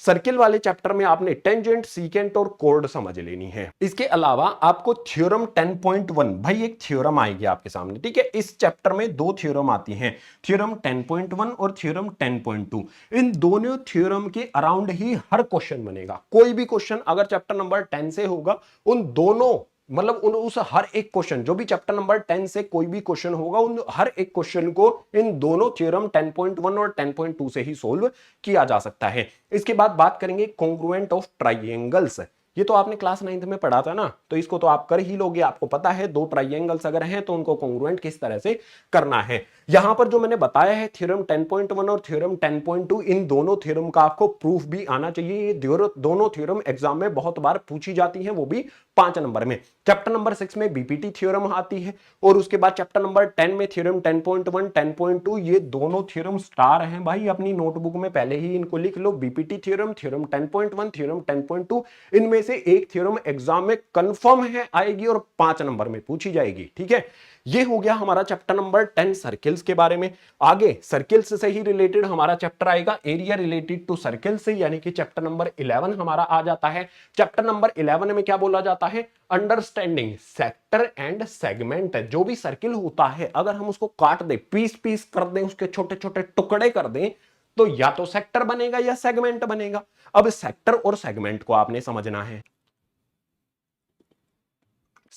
सर्किल वाले चैप्टर में आपने टेंजेंट, सीकेंट और कोर्ड समझ लेनी है। इसके अलावा आपको थ्योरम 10.1, भाई एक थ्योरम आएगी आपके सामने, ठीक है। इस चैप्टर में 2 थ्योरम आती हैं, थ्योरम 10.1 और थ्योरम 10.2। इन दोनों थ्योरम के अराउंड ही हर क्वेश्चन बनेगा। कोई भी क्वेश्चन अगर चैप्टर नंबर 10 से होगा, उन दोनों, मतलब उस हर एक क्वेश्चन, जो भी चैप्टर नंबर 10 से कोई भी क्वेश्चन होगा, उन हर एक क्वेश्चन को इन दोनों थ्योरम 10.1 और 10.2 से ही सोल्व किया जा सकता है। इसके बाद बात करेंगे कॉन्ग्रुएंट ऑफ ट्राइएंगल्स। ये तो आपने क्लास 9th में पढ़ा था ना, तो इसको तो आप कर ही लोगे, आपको पता है 2 ट्राइएंगल्स अगर हैं तो उनको कॉन्ग्रुएंट किस तरह से करना है। यहां पर जो मैंने बताया है थ्योरम 10.1 और थ्योरम 10.2, इन दोनों थ्योरम का आपको प्रूफ भी आना चाहिए। ये दोनों थ्योरम एग्जाम में बहुत बार पूछी जाती हैं, वो भी 5 नंबर में। चैप्टर नंबर 6 में बीपीटी थ्योरम आती है, और उसके बाद चैप्टर नंबर 10 में थ्योरम 10.1, 10.2, ये दोनों थ्योरम स्टार हैं भाई। अपनी नोटबुक में पहले ही इनको लिख लो, बीपीटी थ्योरम, थ्योरम 10.1, थ्योरम 10.2, इनमें से एक थ्योरम एग्जाम में कंफर्म है आएगी और 5 नंबर में पूछी जाएगी, ठीक है। ये हो गया हमारा चैप्टर नंबर 10 सर्किल्स के बारे में। आगे सर्किल्स से ही रिलेटेड हमारा चैप्टर आएगा एरिया रिलेटेड टू सर्किल से, यानी कि चैप्टर नंबर 11 हमारा आ जाता है। चैप्टर नंबर 11 में क्या बोला जाता है, अंडरस्टैंडिंग सेक्टर एंड सेगमेंट। जो भी सर्किल होता है अगर हम उसको काट दें, पीस पीस कर दें, उसके छोटे छोटे टुकड़े कर दें, तो या तो सेक्टर बनेगा या सेगमेंट बनेगा। अब सेक्टर और सेगमेंट को आपने समझना है।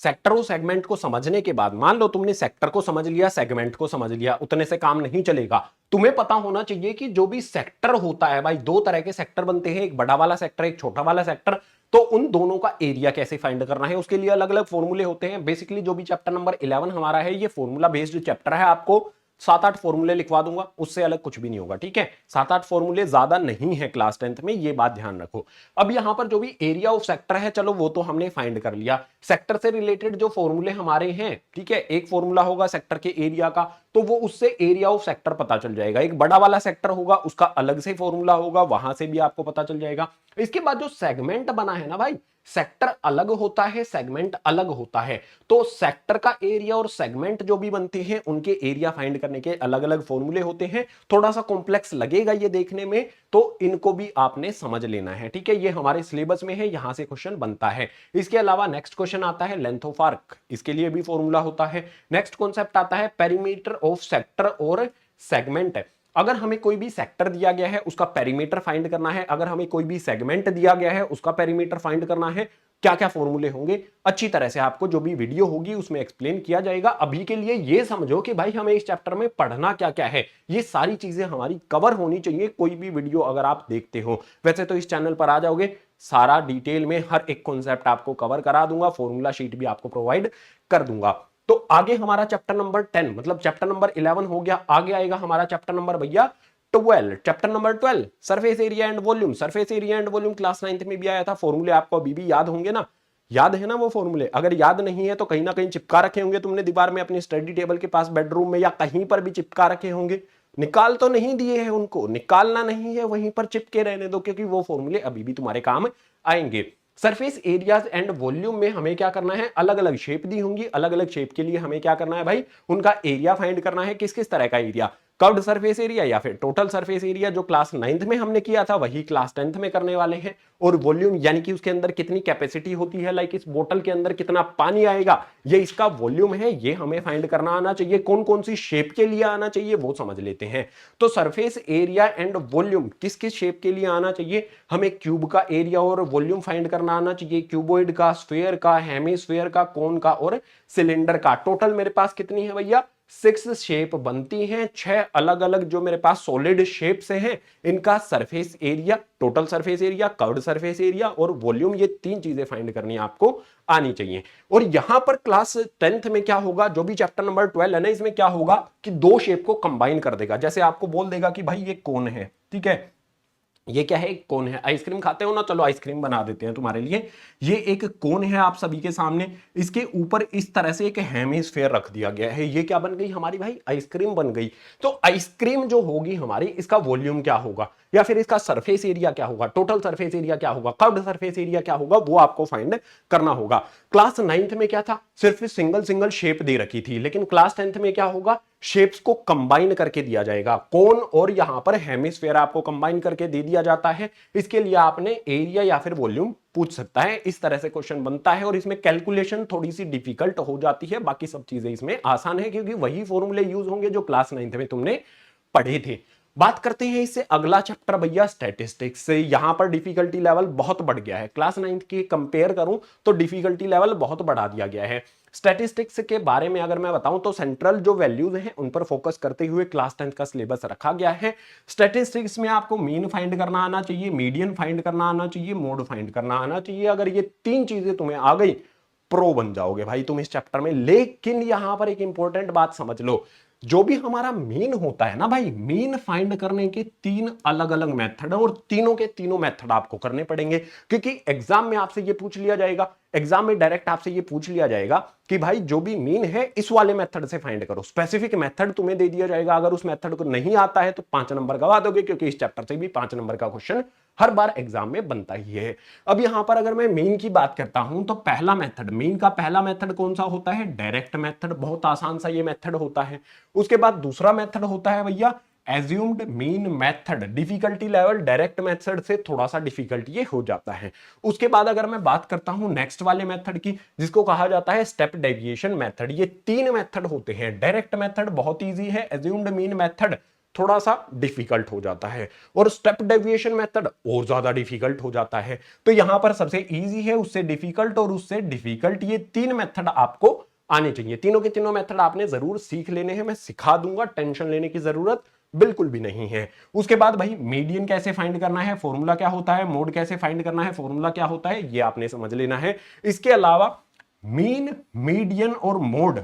सेक्टर और सेगमेंट को समझने के बाद, मान लो तुमने सेक्टर को समझ लिया, सेगमेंट को समझ लिया, उतने से काम नहीं चलेगा। तुम्हें पता होना चाहिए कि जो भी सेक्टर होता है भाई, 2 तरह के सेक्टर बनते हैं, एक बड़ा वाला सेक्टर, एक छोटा वाला सेक्टर। तो उन दोनों का एरिया कैसे फाइंड करना है, उसके लिए अलग अलग फॉर्मूले होते हैं। बेसिकली जो भी चैप्टर नंबर 11 हमारा है, ये फॉर्मूला बेस्ड चैप्टर है। आपको 7-8 फॉर्मूले लिखवा दूंगा, उससे अलग कुछ भी नहीं होगा, ठीक है। 7-8 फॉर्मूले ज्यादा नहीं है क्लास 10th में, ये बात ध्यान रखो। अब यहां पर जो भी एरिया ऑफ सेक्टर है, चलो वो तो हमने फाइंड कर लिया। सेक्टर से रिलेटेड जो फॉर्मूले हमारे हैं, ठीक है, एक फॉर्मूला होगा सेक्टर के एरिया का, तो वो उससे एरिया ऑफ सेक्टर पता चल जाएगा। एक बड़ा वाला सेक्टर होगा, उसका अलग से फॉर्मूला होगा, वहां से भी आपको पता चल जाएगा। इसके बाद जो सेगमेंट बना है ना भाई, सेक्टर अलग होता है, सेगमेंट अलग होता है। तो सेक्टर का एरिया और सेगमेंट जो भी बनते हैं, उनके एरिया फाइंड करने के अलग अलग फॉर्मूले होते हैं। थोड़ा सा कॉम्प्लेक्स लगेगा ये देखने में, तो इनको भी आपने समझ लेना है, ठीक है। ये हमारे सिलेबस में है, यहां से क्वेश्चन बनता है। इसके अलावा नेक्स्ट क्वेश्चन आता है लेंथ ऑफ आर्क, इसके लिए भी फॉर्मूला होता है। नेक्स्ट कॉन्सेप्ट आता है पेरीमीटर ऑफ सेक्टर और सेगमेंट। अगर हमें कोई भी सेक्टर दिया गया है, उसका पेरीमीटर फाइंड करना है। अगर हमें कोई भी सेगमेंट दिया गया है, उसका पेरीमीटर फाइंड करना है। क्या क्या फॉर्मूले होंगे, अच्छी तरह से आपको जो भी वीडियो होगी उसमें एक्सप्लेन किया जाएगा। अभी के लिए ये समझो कि भाई हमें इस चैप्टर में पढ़ना क्या क्या है, ये सारी चीजें हमारी कवर होनी चाहिए कोई भी वीडियो अगर आप देखते हो। वैसे तो इस चैनल पर आ जाओगे, सारा डिटेल में हर एक कॉन्सेप्ट आपको कवर करा दूंगा, फॉर्मूला शीट भी आपको प्रोवाइड कर दूंगा। तो आगे हमारा चैप्टर नंबर 10, मतलब चैप्टर नंबर 11 हो गया। आगे आएगा हमारा चैप्टर नंबर भैया 12, chapter number 12, surface area and volume. Surface area and volume class 9th में भी आया था, फॉर्मूले आपको अभी भी याद होंगे ना, याद है ना वो फॉर्मूले? अगर याद नहीं है तो कहीं ना कहीं चिपका रखे होंगे तुमने दीवार में, अपनी स्टडी टेबल के पास, बेडरूम में, या कहीं पर भी चिपका रखे होंगे। निकाल तो नहीं दिए हैं, उनको निकालना नहीं है, वहीं पर चिपके रहने दो, क्योंकि वो फॉर्मूले अभी भी तुम्हारे काम आएंगे। सरफेस एरियाज एंड वॉल्यूम में हमें क्या करना है, अलग अलग शेप दी होंगी, अलग अलग शेप के लिए हमें क्या करना है भाई, उनका एरिया फाइंड करना है। किस किस तरह का एरिया, कर्व्ड सरफेस एरिया या फिर टोटल सरफेस एरिया, जो क्लास 9th में हमने किया था वही क्लास 10th में करने वाले हैं। और वॉल्यूम यानी कि उसके अंदर कितनी कैपेसिटी होती है, लाइक इस बोतल के अंदर कितना पानी आएगा, ये इसका वॉल्यूम है, ये हमें फाइंड करना आना चाहिए। कौन कौन सी शेप के लिए आना चाहिए वो समझ लेते हैं। तो सरफेस एरिया एंड वॉल्यूम किस किस शेप के लिए आना चाहिए, हमें क्यूब का एरिया और वॉल्यूम फाइंड करना आना चाहिए, क्यूबॉइड का, स्फीयर का, हेमिस्फीयर का, कोन का और सिलेंडर का। टोटल मेरे पास कितनी है भैया, 6 शेप बनती हैं, 6 अलग अलग जो मेरे पास सॉलिड शेप्स हैं, इनका surface area, total surface area, curved surface area और वॉल्यूम, ये 3 चीजें फाइंड करनी आपको आनी चाहिए। और यहां पर क्लास 10th में क्या होगा, जो भी चैप्टर नंबर 12 है ना, इसमें क्या होगा कि 2 शेप को कंबाइन कर देगा। जैसे आपको बोल देगा कि भाई ये कौन है, ठीक है, ये क्या है, एक कोन है। आइसक्रीम खाते हो ना, चलो आइसक्रीम बना देते हैं तुम्हारे लिए। ये एक कोन है आप सभी के सामने, इसके ऊपर इस तरह से एक हेमिस्फीयर रख दिया गया है। ये क्या बन गई हमारी भाई, आइसक्रीम बन गई। तो आइसक्रीम जो होगी हमारी, इसका वॉल्यूम क्या होगा या फिर इसका सरफेस एरिया क्या होगा, टोटल सरफेस एरिया क्या होगा, कर्व्ड सरफेस एरिया क्या होगा, वो आपको फाइंड करना होगा। क्लास 9th में क्या था, सिर्फ सिंगल सिंगल शेप दे रखी थी, लेकिन क्लास 10th में क्या होगा, शेप्स को कंबाइन करके दिया जाएगा। कोन और यहां पर हेमिस्फीयर आपको कंबाइन करके दे दिया जाता है। इसके लिए आपने एरिया या फिर वॉल्यूम पूछ सकता है, इस तरह से क्वेश्चन बनता है। और इसमें कैलकुलेशन थोड़ी सी डिफिकल्ट हो जाती है, बाकी सब चीजें इसमें आसान है, क्योंकि वही फॉर्मूले यूज होंगे जो क्लास 9th में तुमने पढ़े थे। बात करते हैं इससे अगला चैप्टर भैया, स्टैटिस्टिक्स से। यहां पर डिफिकल्टी लेवल बहुत बढ़ गया है, क्लास 9th की कंपेयर करूं तो डिफिकल्टी लेवल बहुत बढ़ा दिया गया है। स्टैटिस्टिक्स के बारे में अगर मैं बताऊं तो सेंट्रल जो वैल्यूज हैं उन पर फोकस करते हुए क्लास 10th का सिलेबस रखा गया है। स्टैटिस्टिक्स में आपको मीन फाइंड करना आना चाहिए, मीडियन फाइंड करना आना चाहिए, मोड फाइंड करना आना चाहिए। अगर ये 3 चीजें तुम्हें आ गई, प्रो बन जाओगे भाई तुम इस चैप्टर में। लेकिन यहां पर एक इंपॉर्टेंट बात समझ लो, जो भी हमारा मीन होता है ना भाई, मीन फाइंड करने के 3 अलग अलग मेथड है, और तीनों के तीनों मेथड आपको करने पड़ेंगे, क्योंकि एग्जाम में आपसे ये पूछ लिया जाएगा, एग्जाम में डायरेक्ट आपसे ये पूछ लिया जाएगा कि भाई जो भी मीन है इस वाले मेथड से फाइंड करो। स्पेसिफिक मेथड तुम्हें दे दिया जाएगा, अगर उस मेथड को नहीं आता है तो 5 नंबर गवा दोगे, क्योंकि इस चैप्टर से भी 5 नंबर का क्वेश्चन हर बार एग्जाम में बनता ही है। अब यहां पर अगर मैं मीन की बात करता हूं तो पहला मेथड, मीन का पहला मेथड कौन सा होता है, डायरेक्ट मेथड, बहुत आसान सा ये मेथड होता है। उसके बाद दूसरा मेथड होता है भैया assumed mean method, difficulty level direct method से थोड़ा सा डिफिकल्ट ये हो जाता है। उसके बाद अगर मैं बात करता हूं नेक्स्ट वाले मेथड की, जिसको कहा जाता है स्टेप डेविएशन मेथड, ये 3 मेथड होते हैं। डायरेक्ट मेथड बहुत इजी है, एज्यूम्ड मीन मेथड थोड़ा सा डिफिकल्ट हो जाता है, और स्टेप डेविएशन मेथड और ज्यादा डिफिकल्ट हो जाता है। तो यहां पर सबसे इजी है, उससे डिफिकल्ट और उससे डिफिकल्ट, ये 3 मेथड आपको आने चाहिए। तीनों के तीनों मेथड आपने जरूर सीख लेने हैं, मैं सिखा दूंगा, टेंशन लेने की जरूरत बिल्कुल भी नहीं है। उसके बाद भाई मीडियन कैसे फाइंड करना है, फॉर्मूला क्या होता है, मोड कैसे फाइंड करना है, फॉर्मूला क्या होता है, ये आपने समझ लेना है। इसके अलावा मीन, मीडियन और मोड,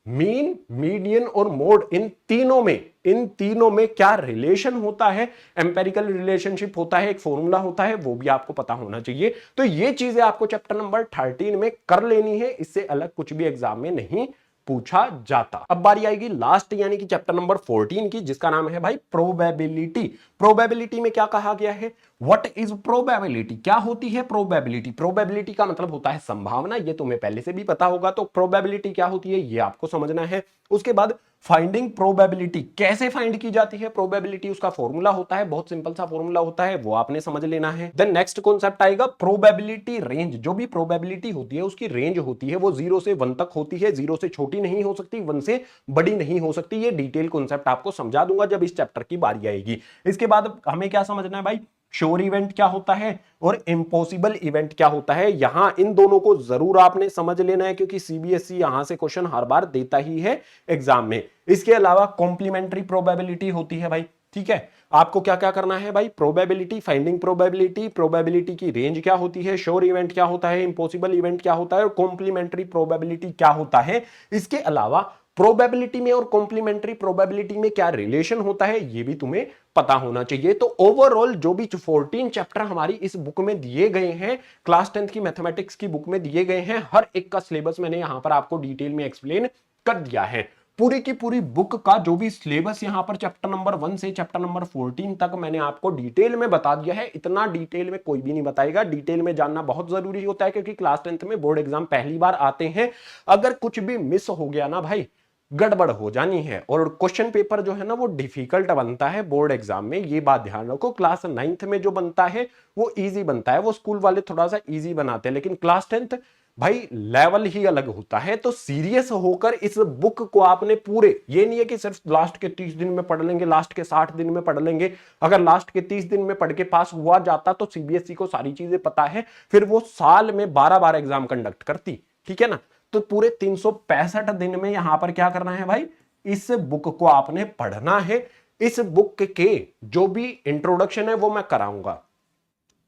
मीन, मीडियन और मोड, इन तीनों में क्या रिलेशन होता है, एम्पेरिकल रिलेशनशिप होता है, एक फॉर्मूला होता है, वो भी आपको पता होना चाहिए। तो ये चीजें आपको चैप्टर नंबर 13 में कर लेनी है, इससे अलग कुछ भी एग्जाम में नहीं पूछा जाता। अब बारी आएगी लास्ट यानी कि चैप्टर नंबर 14 की, जिसका नाम है भाई प्रोबेबिलिटी। प्रोबेबिलिटी में क्या कहा गया है, व्हाट इज प्रोबेबिलिटी, क्या होती है प्रोबेबिलिटी। प्रोबेबिलिटी का मतलब होता है संभावना, ये तुम्हें पहले से भी पता होगा। तो प्रोबेबिलिटी क्या होती है ये आपको समझना है। उसके बाद फाइंडिंग प्रोबेबिलिटी, कैसे फाइंड की जाती है प्रोबेबिलिटी, उसका फॉर्मूला होता है, बहुत सिंपल सा फॉर्मूला होता है, वो आपने समझ लेना है। देन नेक्स्ट कॉन्सेप्ट आएगा प्रोबेबिलिटी रेंज। जो भी प्रोबेबिलिटी होती है उसकी रेंज होती है, वो 0 से 1 तक होती है, 0 से छोटी नहीं हो सकती, 1 से बड़ी नहीं हो सकती। ये डिटेल कॉन्सेप्ट आपको समझा दूंगा जब इस चैप्टर की बारी आएगी। इसके बाद हमें क्या समझना है भाई, श्योर इवेंट क्या होता है और इम्पॉसिबल इवेंट क्या होता है। यहां इन दोनों को जरूर आपने समझ लेना है, क्योंकि सीबीएसई यहां से क्वेश्चन हर बार देता ही है एग्जाम में। इसके अलावा कॉम्प्लीमेंट्री प्रोबेबिलिटी होती है भाई, ठीक है। आपको क्या क्या करना है भाई, प्रोबेबिलिटी, फाइंडिंग प्रोबेबिलिटी, प्रोबेबिलिटी की रेंज क्या होती है, श्योर इवेंट क्या होता है, इम्पॉसिबल इवेंट क्या होता है और कॉम्प्लीमेंट्री प्रोबेबिलिटी क्या होता है। इसके अलावा प्रोबेबिलिटी में और कॉम्प्लीमेंट्री प्रोबेबिलिटी में क्या रिलेशन होता है ये भी तुम्हें पता होना चाहिए। तो ओवरऑल जो भी 14 चैप्टर हमारी इस बुक में दिए गए हैं, क्लास 10th की मैथमेटिक्स की बुक में दिए गए हैं, हर एक का सिलेबस मैंने यहां पर आपको डिटेल में एक्सप्लेन कर दिया है। पूरी की पूरी बुक का जो भी सिलेबस यहां पर चैप्टर नंबर 1 से चैप्टर नंबर 14 तक मैंने आपको डिटेल में बता दिया है। इतना डिटेल में कोई भी नहीं बताएगा, डिटेल में जानना बहुत जरूरी होता है क्योंकि क्लास 10th में बोर्ड एग्जाम पहली बार आते हैं। अगर कुछ भी मिस हो गया ना भाई, गड़बड़ हो जानी है। और क्वेश्चन पेपर जो है ना वो डिफिकल्ट बनता है बोर्ड एग्जाम में, ये बात ध्यान रखो। क्लास 9th में जो बनता है वो इजी बनता है, वो स्कूल वाले थोड़ा सा इजी बनाते हैं, लेकिन क्लास 10th भाई लेवल ही अलग होता है। तो सीरियस होकर इस बुक को आपने पूरे, ये नहीं है कि सिर्फ लास्ट के 30 दिन में पढ़ लेंगे, लास्ट के 60 दिन में पढ़ लेंगे। अगर लास्ट के 30 दिन में पढ़ के पास हुआ जाता तो सीबीएसई को सारी चीजें पता है, फिर वो साल में 12 बार एग्जाम कंडक्ट करती, ठीक है ना। तो पूरे 365 दिन में यहां पर क्या करना है भाई, इस बुक को आपने पढ़ना है। इस बुक के जो भी इंट्रोडक्शन है वो मैं कराऊंगा,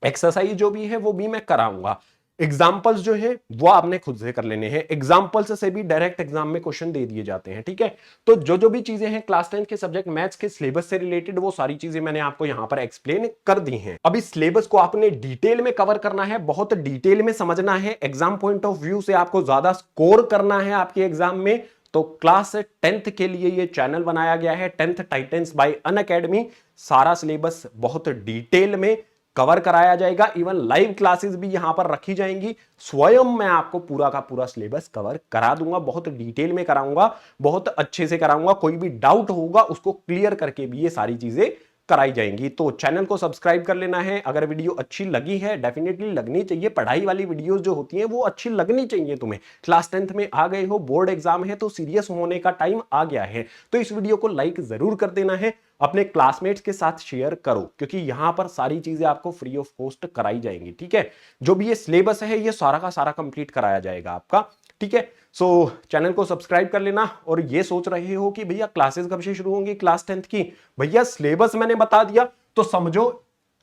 एक्सरसाइज जो भी है वो भी मैं कराऊंगा, एग्जाम्पल्स जो है वो आपने खुद से कर लेने हैं। एग्जाम्पल्स से भी डायरेक्ट एग्जाम में क्वेश्चन दे दिए जाते हैं, ठीक है। तो जो भी चीजें हैं क्लास 10 के सब्जेक्ट मैथ्स के सिलेबस से रिलेटेड, वो सारी चीजें मैंने आपको यहां पर एक्सप्लेन कर दी हैं। अब इस सिलेबस को आपने डिटेल में कवर करना है, बहुत डिटेल में समझना है, एग्जाम पॉइंट ऑफ व्यू से आपको ज्यादा स्कोर करना है आपके एग्जाम में। तो क्लास 10th के लिए ये चैनल बनाया गया है, 10th टाइटंस बाय अनअकैडमी। सारा सिलेबस बहुत डिटेल में कवर कराया जाएगा, इवन लाइव क्लासेस भी यहां पर रखी जाएंगी। स्वयं मैं आपको पूरा का पूरा सिलेबस कवर करा दूंगा, बहुत डिटेल में कराऊंगा, बहुत अच्छे से कराऊंगा। कोई भी डाउट होगा उसको क्लियर करके भी ये सारी चीजें कराई जाएंगी। तो चैनल को सब्सक्राइब कर लेना है। अगर वीडियो अच्छी लगी है, डेफिनेटली लगनी चाहिए, पढ़ाई वाली वीडियोस जो होती हैं वो अच्छी लगनी चाहिए तुम्हें। क्लास 10th में आ गए हो, बोर्ड एग्जाम है तो सीरियस होने का टाइम आ गया है। तो इस वीडियो को लाइक जरूर कर देना है, अपने क्लासमेट्स के साथ शेयर करो, क्योंकि यहां पर सारी चीजें आपको फ्री ऑफ कॉस्ट कराई जाएंगी, ठीक है। जो भी ये सिलेबस है ये सारा का सारा कंप्लीट कराया जाएगा आपका, ठीक है। सो चैनल को सब्सक्राइब कर लेना। और ये सोच रहे हो कि भैया क्लासेस कब से शुरू होंगी क्लास 10th की, भैया सिलेबस मैंने बता दिया तो समझो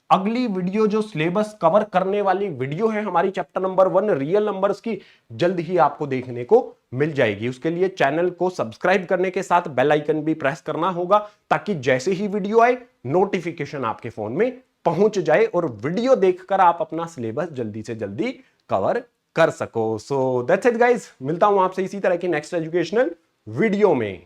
अगली वीडियो जो सिलेबस कवर करने वाली वीडियो है हमारी चैप्टर नंबर 1 रियल नंबर्स की, जल्द ही आपको देखने को मिल जाएगी। उसके लिए चैनल को सब्सक्राइब करने के साथ बेल आइकन भी प्रेस करना होगा, ताकि जैसे ही वीडियो आए नोटिफिकेशन आपके फोन में पहुंच जाए और वीडियो देखकर आप अपना सिलेबस जल्दी से जल्दी कवर कर सको। सो दैट्स इट गाइस, मिलता हूं आपसे इसी तरह की नेक्स्ट एजुकेशनल वीडियो में।